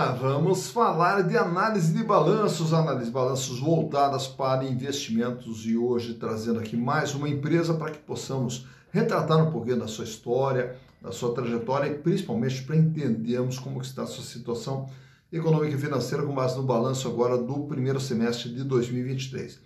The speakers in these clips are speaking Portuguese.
Olá, vamos falar de análise de balanços voltadas para investimentos e hoje trazendo aqui mais uma empresa para que possamos retratar um pouquinho da sua história, da sua trajetória e principalmente para entendermos como está a sua situação econômica e financeira com base no balanço agora do primeiro semestre de 2023.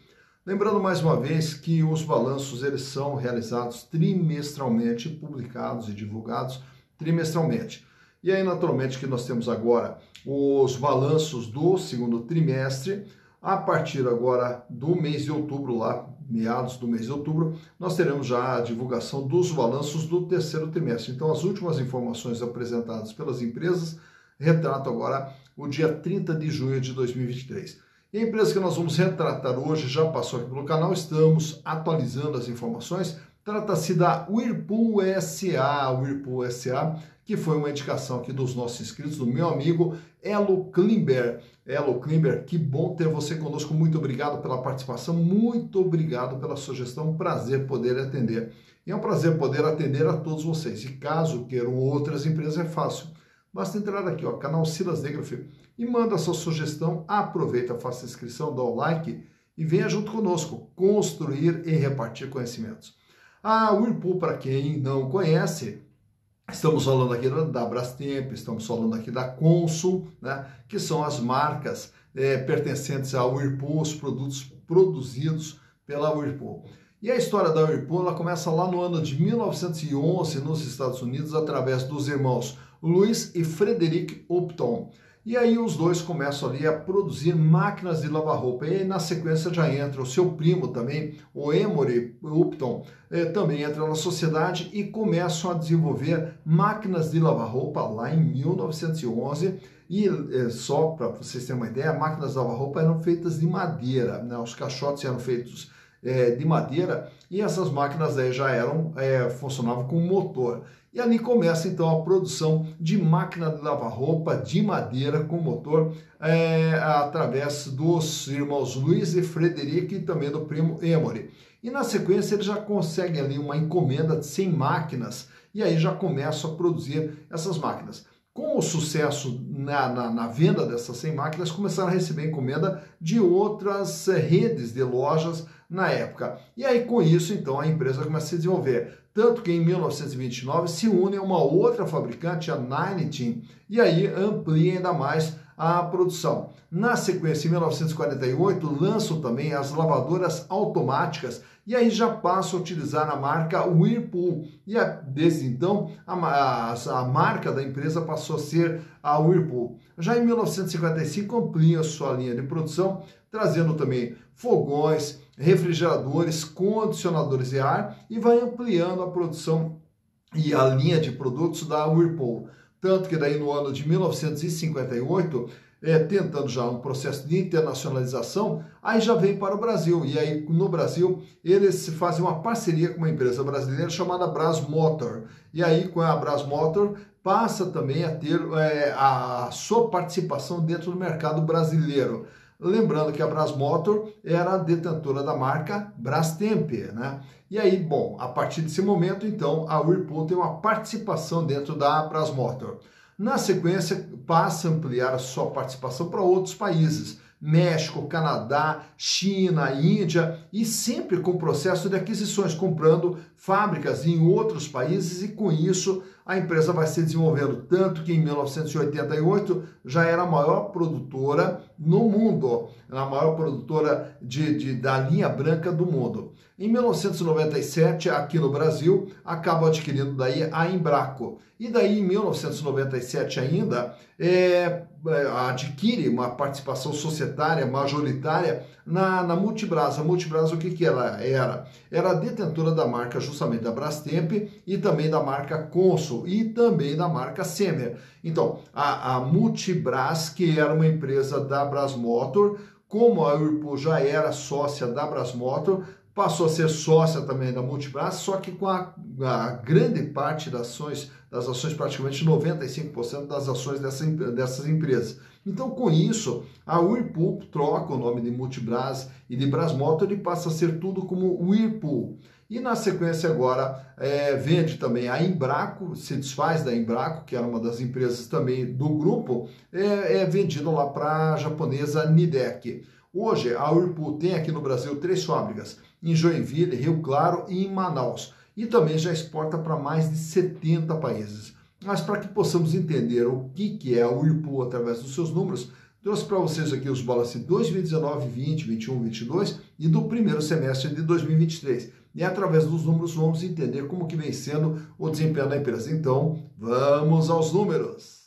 Lembrando mais uma vez que os balanços eles são realizados trimestralmente, publicados e divulgados trimestralmente. E aí, naturalmente, que nós temos agora os balanços do segundo trimestre. A partir agora do mês de outubro, lá, meados do mês de outubro, nós teremos já a divulgação dos balanços do terceiro trimestre. Então, as últimas informações apresentadas pelas empresas retratam agora o dia 30 de junho de 2023. E a empresa que nós vamos retratar hoje já passou aqui pelo canal, estamos atualizando as informações. Trata-se da Whirlpool SA, que foi uma indicação aqui dos nossos inscritos, do meu amigo Elo Klimber. Elo Klimber, que bom ter você conosco, muito obrigado pela participação, muito obrigado pela sugestão, prazer poder atender. E é um prazer poder atender a todos vocês. E caso queiram outras empresas, é fácil. Basta entrar aqui, ó, canal Silas Negraf, e manda a sua sugestão, aproveita, faça a inscrição, dá o like e venha junto conosco construir e repartir conhecimentos. A Whirlpool, para quem não conhece, estamos falando aqui da Brastemp, estamos falando aqui da Consul, né, que são as marcas pertencentes à Whirlpool, os produtos produzidos pela Whirlpool. E a história da Whirlpool ela começa lá no ano de 1911 nos Estados Unidos, através dos irmãos Louis e Frederick Upton. E aí os dois começam ali a produzir máquinas de lavar roupa. E aí, na sequência já entra o seu primo também, o Emory Upton, também entra na sociedade e começam a desenvolver máquinas de lavar roupa lá em 1911. E só para vocês terem uma ideia, máquinas de lavar roupa eram feitas de madeira, né? Os caixotes eram feitos de madeira e essas máquinas aí já funcionavam com motor. E ali começa então a produção de máquina de lavar roupa de madeira com motor através dos irmãos Louis e Frederick e também do primo Emory. E na sequência eles já conseguem ali uma encomenda de 100 máquinas e aí já começam a produzir essas máquinas. Com o sucesso na venda dessas 100 máquinas, começaram a receber encomenda de outras redes de lojas na época. E aí, com isso, então, a empresa começa a se desenvolver. Tanto que em 1929 se une a uma outra fabricante, a Nineteen, e aí amplia ainda mais a produção. Na sequência, em 1948, lançam também as lavadoras automáticas e aí já passam a utilizar a marca Whirlpool. E desde então, a marca da empresa passou a ser a Whirlpool. Já em 1955, amplia sua linha de produção, trazendo também fogões, refrigeradores, condicionadores de ar e vai ampliando a produção e a linha de produtos da Whirlpool. Tanto que daí no ano de 1958, tentando já um processo de internacionalização, aí já vem para o Brasil. E aí no Brasil eles fazem uma parceria com uma empresa brasileira chamada Brasmotor. E aí com a Brasmotor passa também a ter a sua participação dentro do mercado brasileiro. Lembrando que a Brasmotor era a detentora da marca Brastemp, né? E aí, bom, a partir desse momento, então, a Whirlpool tem uma participação dentro da Brasmotor. Na sequência, passa a ampliar a sua participação para outros países, México, Canadá, China, Índia, e sempre com processo de aquisições, comprando fábricas em outros países, e com isso a empresa vai se desenvolvendo, tanto que em 1988 já era a maior produtora no mundo, a maior produtora da linha branca do mundo. Em 1997, aqui no Brasil, acaba adquirindo daí a Embraco. E daí, em 1997 ainda, adquire uma participação societária majoritária na Multibras. A Multibras, o que ela era? Era a detentora da marca justamente da Brastemp e também da marca Consul e também da marca Semer. Então, a Multibras, que era uma empresa da Brasmotor, como a Whirlpool já era sócia da Brasmotor, passou a ser sócia também da Multibras, só que com a grande parte das ações, praticamente 95% das ações dessas empresas. Então, com isso, a Whirlpool troca o nome de Multibras e de Brasmotor e passa a ser tudo como Whirlpool. E na sequência agora vende também a Embraco, se desfaz da Embraco, que era uma das empresas também do grupo, vendido lá para a japonesa Nidec. Hoje a Whirlpool tem aqui no Brasil 3 fábricas, em Joinville, Rio Claro e em Manaus. E também já exporta para mais de 70 países. Mas para que possamos entender o que é a Whirlpool através dos seus números, trouxe para vocês aqui os balanços de 2019, 20, 21, 22 e do primeiro semestre de 2023. E através dos números vamos entender como que vem sendo o desempenho da empresa. Então, vamos aos números.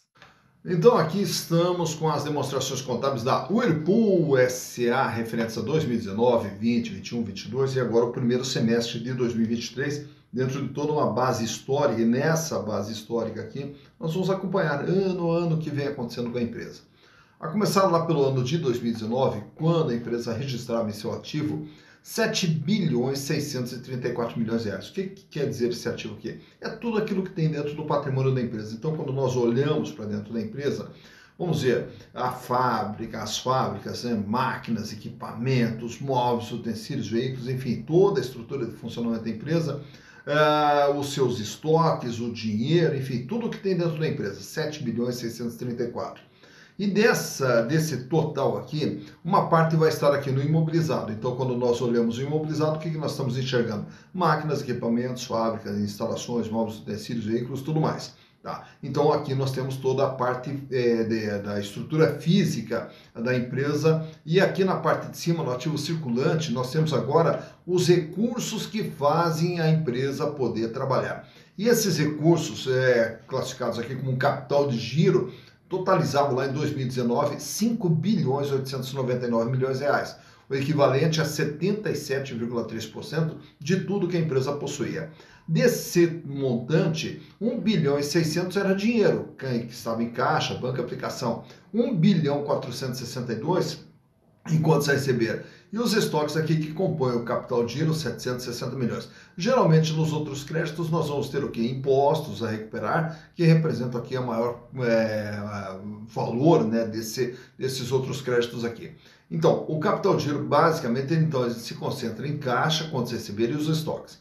Então, aqui estamos com as demonstrações contábeis da Whirlpool SA, referentes a 2019, 20, 21, 22 e agora o primeiro semestre de 2023, dentro de toda uma base histórica. E nessa base histórica aqui, nós vamos acompanhar ano a ano o que vem acontecendo com a empresa. A começar lá pelo ano de 2019, quando a empresa registrava em seu ativo 7 bilhões 634 milhões de reais. O que quer dizer esse ativo aqui? É tudo aquilo que tem dentro do patrimônio da empresa. Então, quando nós olhamos para dentro da empresa, vamos ver a fábrica, as fábricas, né, máquinas, equipamentos, móveis, utensílios, veículos, enfim, toda a estrutura de funcionamento da empresa, os seus estoques, o dinheiro, enfim, tudo que tem dentro da empresa, 7 bilhões 634. E desse total aqui, uma parte vai estar aqui no imobilizado. Então, quando nós olhamos o imobilizado, o que nós estamos enxergando? Máquinas, equipamentos, fábricas, instalações, móveis, utensílios, veículos, tudo mais. Tá? Então, aqui nós temos toda a parte da estrutura física da empresa. E aqui na parte de cima, no ativo circulante, nós temos agora os recursos que fazem a empresa poder trabalhar. E esses recursos, classificados aqui como um capital de giro, totalizavam lá em 2019 5 bilhões 899 milhões de reais, o equivalente a 77,3% de tudo que a empresa possuía. Desse montante, 1 bilhão e 600 era dinheiro, que estava em caixa, banca, aplicação. 1 bilhão 462 em contas a receber. E os estoques aqui que compõem o capital de giro, 760 milhões. Geralmente nos outros créditos nós vamos ter o que? Impostos a recuperar, que representam aqui o maior valor, né, desses outros créditos aqui. Então, o capital de giro basicamente ele se concentra em caixa, contas a receber e os estoques.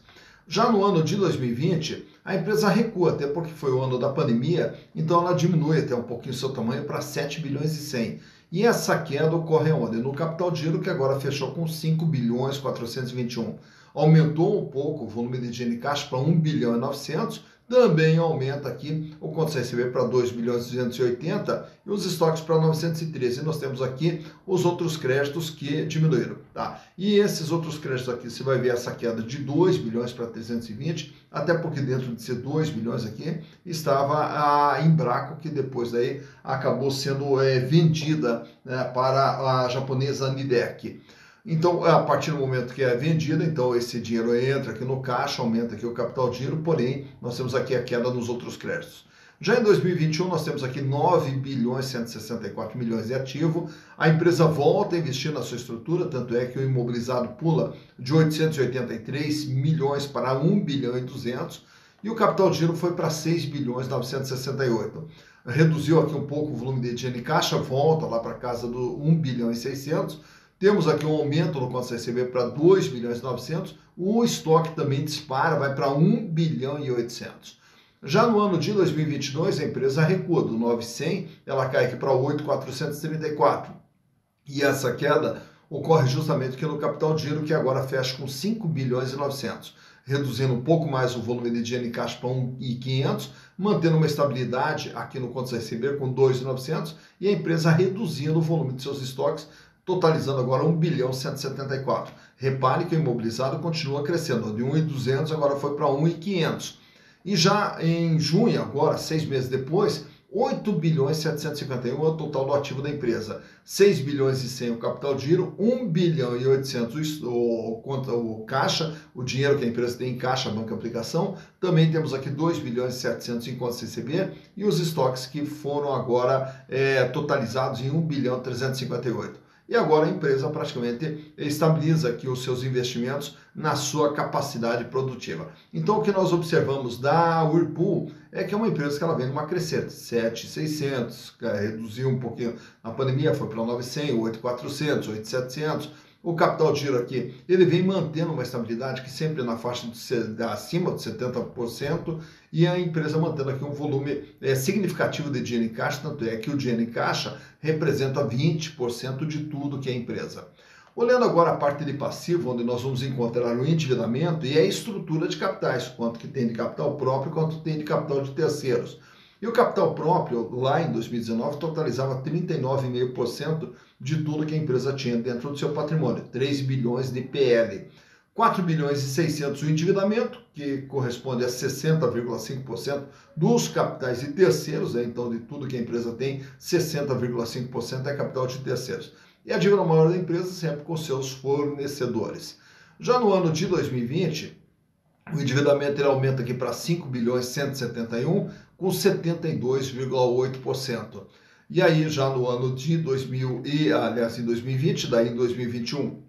Já no ano de 2020, a empresa recua, até porque foi o ano da pandemia, então ela diminui até um pouquinho o seu tamanho para 7 bilhões e 100. E essa queda ocorre onde? No capital de giro, que agora fechou com 5 bilhões 421. Aumentou um pouco o volume de dinheiro em caixa para 1 bilhão e 900, também aumenta aqui o contas a receber para 2 bilhões e 280 e os estoques para 913. E nós temos aqui os outros créditos que diminuíram. Tá? E esses outros créditos aqui, você vai ver essa queda de 2 bilhões para 320, até porque dentro de ser 2 bilhões aqui estava a Embraco, que depois daí acabou sendo vendida, né, para a japonesa Nidec. Então, a partir do momento que é vendida, então esse dinheiro entra aqui no caixa, aumenta aqui o capital de giro, porém, nós temos aqui a queda nos outros créditos. Já em 2021, nós temos aqui 9 bilhões 164 milhões de ativo. A empresa volta a investir na sua estrutura, tanto é que o imobilizado pula de 883 milhões para 1 bilhão e 200 e o capital de giro foi para 6 bilhões 968. Reduziu aqui um pouco o volume de dinheiro em caixa, volta lá para casa do 1 bilhão e 600. Temos aqui um aumento no contas a receber para 2 bilhões e 900. O estoque também dispara, vai para 1 bilhão e 800. Já no ano de 2022, a empresa recua do 900, ela cai aqui para 8.434. E essa queda ocorre justamente aqui no capital de giro, que agora fecha com 5 bilhões e 900, reduzindo um pouco mais o volume de dinheiro em caixa para 1.500, mantendo uma estabilidade aqui no contas a receber com 2.900 e a empresa reduzindo o volume de seus estoques, totalizando agora 1 bilhão 174. Repare que o imobilizado continua crescendo, de 1.200 agora foi para 1.500. E já em junho, agora, 6 meses depois, 8 bilhões 751 é o total do ativo da empresa. 6 bilhões e 100 o capital de giro, 1 bilhão e 800 o caixa, o dinheiro que a empresa tem em caixa, banca aplicação. Também temos aqui 2 bilhões e 700 em contas a receber e os estoques que foram agora totalizados em 1 bilhão 358. e agora a empresa praticamente estabiliza aqui os seus investimentos na sua capacidade produtiva. Então o que nós observamos da Whirlpool é que é uma empresa que ela vem numa crescente, 7.600, reduziu um pouquinho na pandemia, foi para 900, 8.400, 8.700. O capital de giro aqui, ele vem mantendo uma estabilidade que sempre na faixa de acima de 70%, e a empresa mantendo aqui um volume significativo de dinheiro em caixa, tanto é que o dinheiro em caixa representa 20% de tudo que é a empresa. Olhando agora a parte de passivo, onde nós vamos encontrar o endividamento e a estrutura de capitais, quanto que tem de capital próprio, quanto tem de capital de terceiros. E o capital próprio, lá em 2019, totalizava 39,5% de tudo que a empresa tinha dentro do seu patrimônio, 3 bilhões de PL. 4 bilhões e 600 o endividamento, que corresponde a 60,5% dos capitais de terceiros, então de tudo que a empresa tem, 60,5% é capital de terceiros. E a dívida maior da empresa sempre com seus fornecedores. Já no ano de 2020, o endividamento ele aumenta aqui para 5 bilhões 171, com 72,8%. E aí, já no ano de 2020, daí em 2021,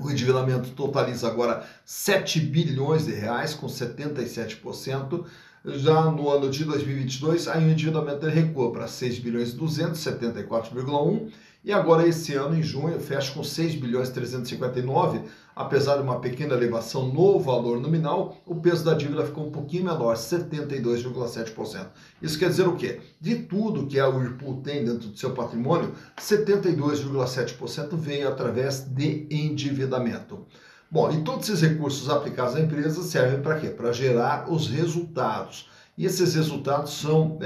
o endividamento totaliza agora 7 bilhões de reais, com 77%. Já no ano de 2022, aí o endividamento recua para 6 bilhões e 200, 74,1%. E agora esse ano, em junho, fecha com 6 bilhões 359, apesar de uma pequena elevação no valor nominal, o peso da dívida ficou um pouquinho menor, 72,7%. Isso quer dizer o quê? De tudo que a Whirlpool tem dentro do seu patrimônio, 72,7% veio através de endividamento. Bom, e todos esses recursos aplicados à empresa servem para quê? Para gerar os resultados. E esses resultados são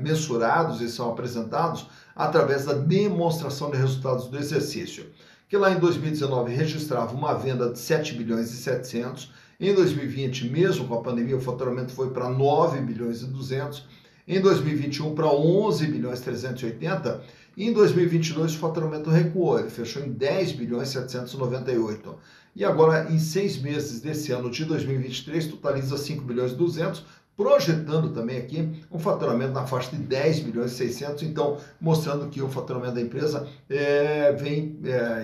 mensurados e são apresentados através da demonstração de resultados do exercício, que lá em 2019 registrava uma venda de 7 bilhões e 700, em 2020, mesmo com a pandemia, o faturamento foi para 9 bilhões e 200, em 2021 para 11 bilhões e 380, e em 2022 o faturamento recuou, ele fechou em 10 bilhões e 798. E agora, em 6 meses desse ano de 2023, totaliza 5 bilhões e 200, projetando também aqui um faturamento na faixa de 10 bilhões e 600, então mostrando que o faturamento da empresa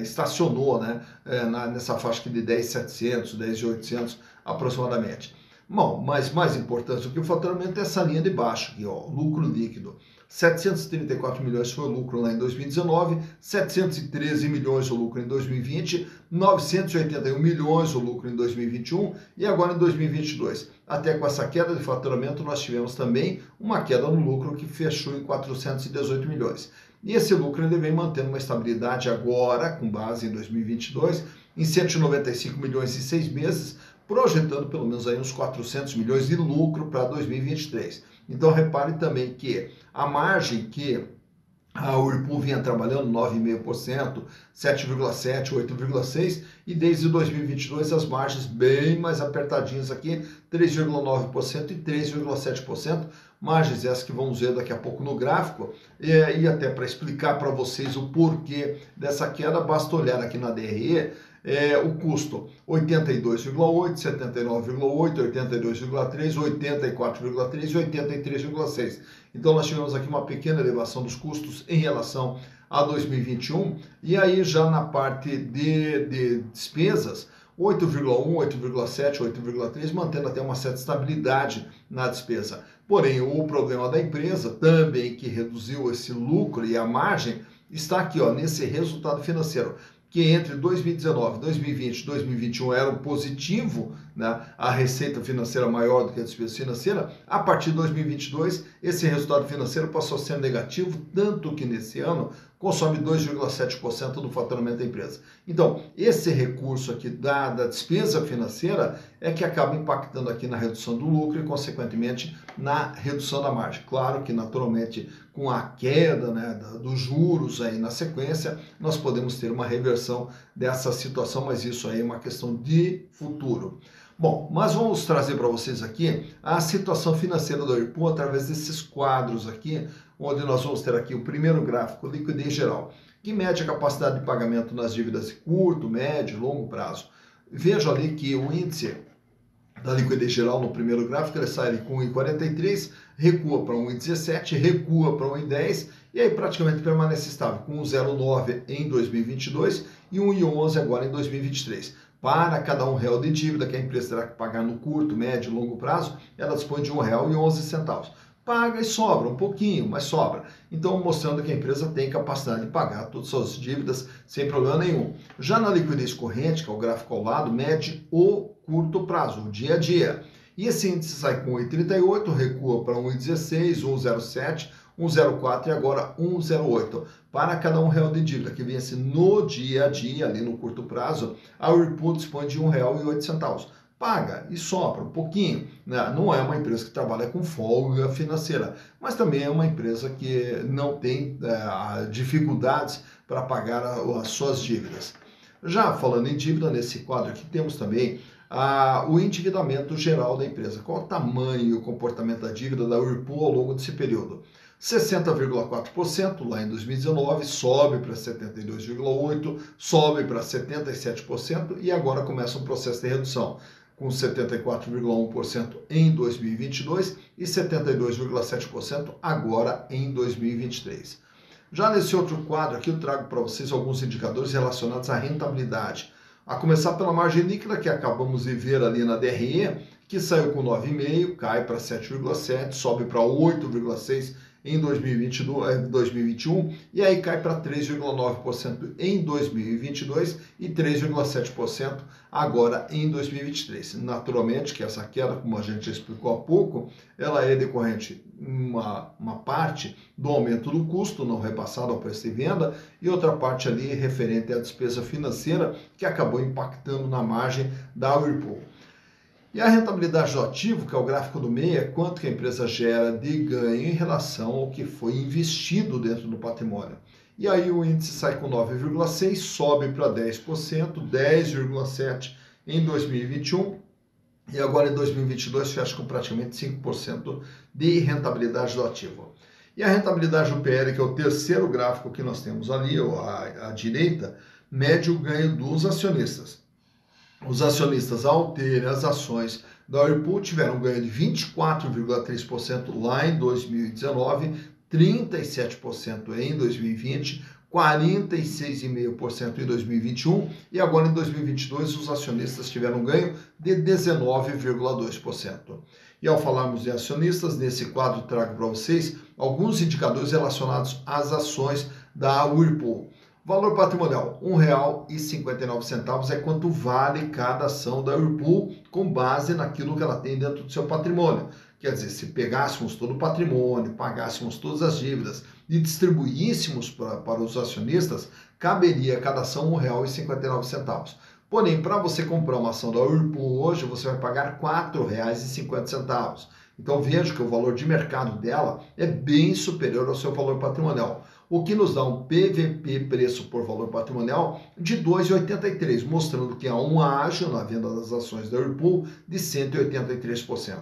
estacionou, né, nessa faixa aqui de 10.700, 10.800 aproximadamente. Bom, mas mais importante do que o faturamento é essa linha de baixo aqui, ó, lucro líquido. 734 milhões foi o lucro lá em 2019, 713 milhões o lucro em 2020, 981 milhões o lucro em 2021 e agora em 2022. Até com essa queda de faturamento nós tivemos também uma queda no lucro que fechou em 418 milhões. E esse lucro ele vem mantendo uma estabilidade agora, com base em 2022, em 195 milhões em 6 meses, projetando pelo menos aí uns 400 milhões de lucro para 2023. Então repare também que a margem que a Whirlpool vinha trabalhando 9,5%, 7,7%, 8,6%, e desde 2022 as margens bem mais apertadinhas aqui, 3,9% e 3,7%, margens essas que vamos ver daqui a pouco no gráfico, e até para explicar para vocês o porquê dessa queda, basta olhar aqui na DRE, o custo 82,8, 79,8, 82,3, 84,3 e 83,6. Então nós tivemos aqui uma pequena elevação dos custos em relação a 2021, e aí já na parte de despesas, 8,1, 8,7, 8,3, mantendo até uma certa estabilidade na despesa. Porém, o problema da empresa também que reduziu esse lucro e a margem está aqui, ó, nesse resultado financeiro, que entre 2019, 2020 e 2021 era um positivo, né, a receita financeira maior do que a despesa financeira, a partir de 2022 esse resultado financeiro passou a ser negativo, tanto que nesse ano consome 2,7% do faturamento da empresa. Então, esse recurso aqui da despesa financeira é que acaba impactando aqui na redução do lucro e, consequentemente, na redução da margem. Claro que, naturalmente, com a queda, né, dos juros aí na sequência, nós podemos ter uma reversão dessa situação, mas isso aí é uma questão de futuro. Bom, mas vamos trazer para vocês aqui a situação financeira da Whirlpool através desses quadros aqui, onde nós vamos ter aqui o primeiro gráfico, liquidez geral, que mede a capacidade de pagamento nas dívidas de curto, médio e longo prazo. Veja ali que o índice da liquidez geral no primeiro gráfico, ele sai com 1,43, recua para 1,17, recua para 1,10 E aí praticamente permanece estável, com 1,09 em 2022 e 1,11 agora em 2023. Para cada R$1 de dívida que a empresa terá que pagar no curto, médio e longo prazo, ela dispõe de R$1,11. Paga e sobra um pouquinho, mas sobra. Então, mostrando que a empresa tem capacidade de pagar todas as suas dívidas sem problema nenhum. Já na liquidez corrente, que é o gráfico ao lado, mede o curto prazo, o dia a dia. E esse índice sai com 1,38, recua para 1,16, 1,07, 1,04 e agora 1,08. Para cada R$1 de dívida que vence no dia a dia, ali no curto prazo, a Whirlpool dispõe de R$1,08. Paga e sobra um pouquinho, né? Não é uma empresa que trabalha com folga financeira, mas também é uma empresa que não tem dificuldades para pagar as suas dívidas. Já falando em dívida, nesse quadro aqui temos também o endividamento geral da empresa. Qual o tamanho e o comportamento da dívida da Whirlpool ao longo desse período? 60,4% lá em 2019, sobe para 72,8%, sobe para 77% e agora começa um processo de redução, com 74,1% em 2022 e 72,7% agora em 2023. Já nesse outro quadro aqui eu trago para vocês alguns indicadores relacionados à rentabilidade. A começar pela margem líquida, que acabamos de ver ali na DRE, que saiu com 9,5, cai para 7,7, sobe para 8,6 em 2021 e aí cai para 3,9% em 2022 e 3,7% agora em 2023. Naturalmente que essa queda, como a gente já explicou há pouco, ela é decorrente uma parte do aumento do custo não repassado ao preço de venda e outra parte ali referente à despesa financeira que acabou impactando na margem da Whirlpool. E a rentabilidade do ativo, que é o gráfico do meio, é quanto que a empresa gera de ganho em relação ao que foi investido dentro do patrimônio. E aí o índice sai com 9,6, sobe para 10%, 10,7% em 2021 e agora em 2022 fecha com praticamente 5% de rentabilidade do ativo. E a rentabilidade do PL, que é o terceiro gráfico que nós temos ali, à direita, mede o ganho dos acionistas. Os acionistas, ao terem as ações da Whirlpool, tiveram um ganho de 24,3% lá em 2019, 37% em 2020, 46,5% em 2021 e agora em 2022 os acionistas tiveram um ganho de 19,2%. E ao falarmos de acionistas, nesse quadro trago para vocês alguns indicadores relacionados às ações da Whirlpool. Valor patrimonial, R$1,59 é quanto vale cada ação da Whirlpool com base naquilo que ela tem dentro do seu patrimônio. Quer dizer, se pegássemos todo o patrimônio, pagássemos todas as dívidas e distribuíssemos para os acionistas, caberia cada ação R$1,59. Porém, para você comprar uma ação da Whirlpool hoje, você vai pagar R$4,50. Então veja que o valor de mercado dela é bem superior ao seu valor patrimonial, o que nos dá um PVP, preço por valor patrimonial, de 2,83, mostrando que há um ágio na venda das ações da Whirlpool de 183%.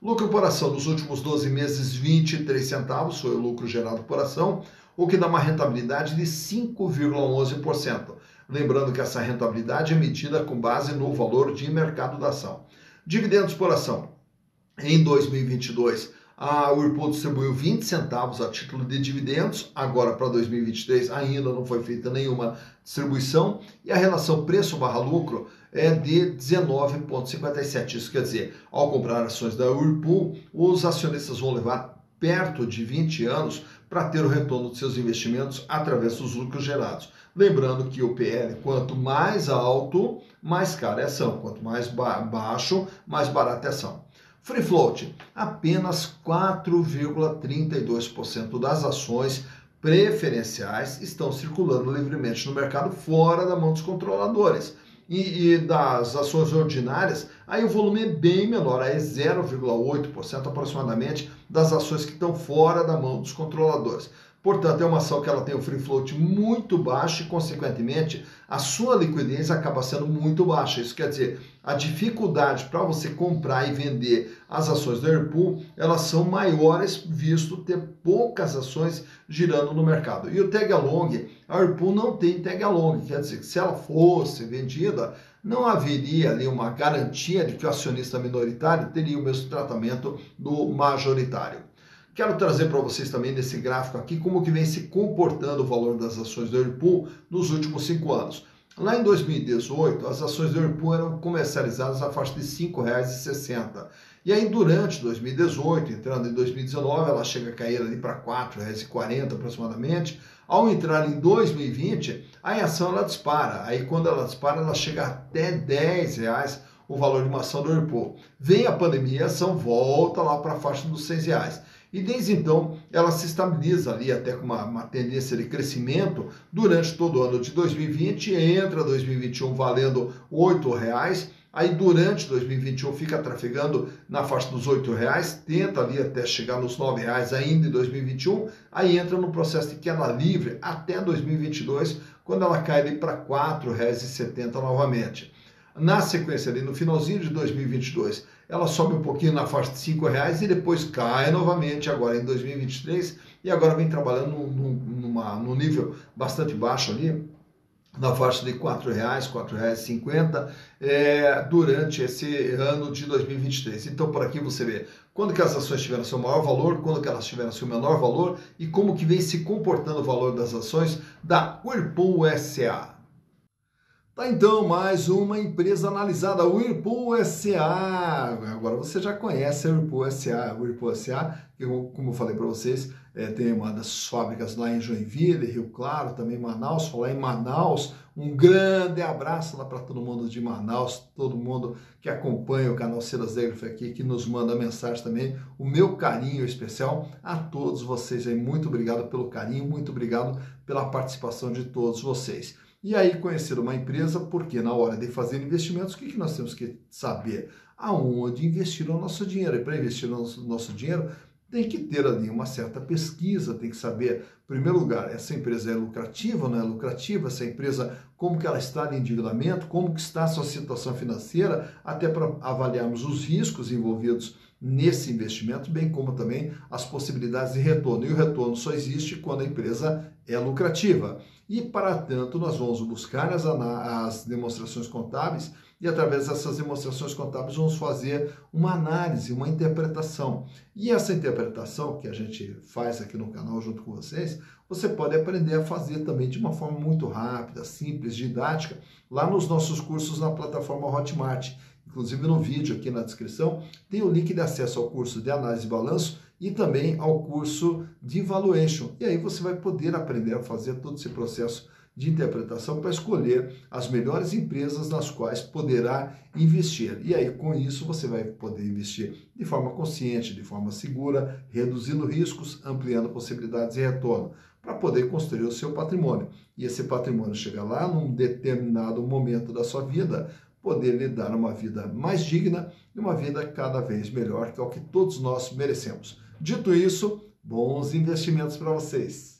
Lucro por ação nos últimos 12 meses, 23 centavos foi o lucro gerado por ação, o que dá uma rentabilidade de 5,11%. Lembrando que essa rentabilidade é medida com base no valor de mercado da ação. Dividendos por ação. Em 2022, a Whirlpool distribuiu 20 centavos a título de dividendos, agora para 2023 ainda não foi feita nenhuma distribuição, e a relação preço/lucro é de 19,57. Isso quer dizer, ao comprar ações da Whirlpool, os acionistas vão levar perto de 20 anos para ter o retorno de seus investimentos através dos lucros gerados. Lembrando que o PL, quanto mais alto, mais cara é a ação, quanto mais baixo, mais barata é a ação. Free float, apenas 4,32% das ações preferenciais estão circulando livremente no mercado fora da mão dos controladores. E das ações ordinárias, aí o volume é bem menor, aí é 0,8% aproximadamente das ações que estão fora da mão dos controladores. Portanto, é uma ação que ela tem um free float muito baixo e, consequentemente, a sua liquidez acaba sendo muito baixa. Isso quer dizer, a dificuldade para você comprar e vender as ações da Whirlpool, elas são maiores, visto ter poucas ações girando no mercado. E o tag along, a Whirlpool não tem tag along, quer dizer, que se ela fosse vendida, não haveria ali uma garantia de que o acionista minoritário teria o mesmo tratamento do majoritário. Quero trazer para vocês também nesse gráfico aqui como que vem se comportando o valor das ações do Whirlpool nos últimos 5 anos. Lá em 2018, as ações do Whirlpool eram comercializadas na faixa de R$ 5,60. E aí, durante 2018, entrando em 2019, ela chega a cair ali para R$ 4,40 aproximadamente. Ao entrar em 2020, a ação ela dispara. Aí, quando ela dispara, ela chega até R$ 10 o valor de uma ação do Whirlpool. Vem a pandemia, a ação volta lá para a faixa dos R$ 6. E desde então ela se estabiliza ali até com uma tendência de crescimento durante todo o ano de 2020, entra 2021 valendo R$ 8, aí durante 2021 fica trafegando na faixa dos R$ 8, tenta ali até chegar nos R$ 9 ainda em 2021, aí entra no processo de queda livre até 2022, quando ela cai ali para R$ 4,70 novamente. Na sequência ali, no finalzinho de 2022, ela sobe um pouquinho na faixa de R$ 5 e depois cai novamente agora em 2023 e agora vem trabalhando num nível bastante baixo ali, na faixa de R$ 4,00, R$ 4,50 durante esse ano de 2023. Então, por aqui você vê quando que as ações tiveram seu maior valor, quando que elas tiveram seu menor valor e como que vem se comportando o valor das ações da Whirlpool SA. Tá, então, mais uma empresa analisada, Whirlpool SA. Agora você já conhece a Whirlpool SA. A Whirlpool SA, que como eu falei para vocês, tem uma das fábricas lá em Joinville, Rio Claro, também Manaus. Falar em Manaus, um grande abraço lá para todo mundo de Manaus, todo mundo que acompanha o canal Silas Zegloff aqui, que nos manda mensagem também. O meu carinho especial a todos vocês aí. Muito obrigado pelo carinho, muito obrigado pela participação de todos vocês. E aí conhecer uma empresa, porque na hora de fazer investimentos, o que nós temos que saber? Aonde investir o nosso dinheiro. E para investir o nosso dinheiro, tem que ter ali uma certa pesquisa, tem que saber, em primeiro lugar, essa empresa é lucrativa ou não é lucrativa, essa empresa, como que ela está de endividamento, como que está a sua situação financeira, até para avaliarmos os riscos envolvidos nesse investimento, bem como também as possibilidades de retorno. E o retorno só existe quando a empresa é lucrativa. E, para tanto, nós vamos buscar as demonstrações contábeis e, através dessas demonstrações contábeis, vamos fazer uma análise, uma interpretação. E essa interpretação que a gente faz aqui no canal junto com vocês, você pode aprender a fazer também de uma forma muito rápida, simples, didática, lá nos nossos cursos na plataforma Hotmart. Inclusive no vídeo aqui na descrição tem o link de acesso ao curso de análise de balanço e também ao curso de valuation. E aí você vai poder aprender a fazer todo esse processo de interpretação para escolher as melhores empresas nas quais poderá investir. E aí com isso você vai poder investir de forma consciente, de forma segura, reduzindo riscos, ampliando possibilidades de retorno, para poder construir o seu patrimônio. E esse patrimônio chegar lá num determinado momento da sua vida, poder lhe dar uma vida mais digna e uma vida cada vez melhor, que é o que todos nós merecemos. Dito isso, bons investimentos para vocês!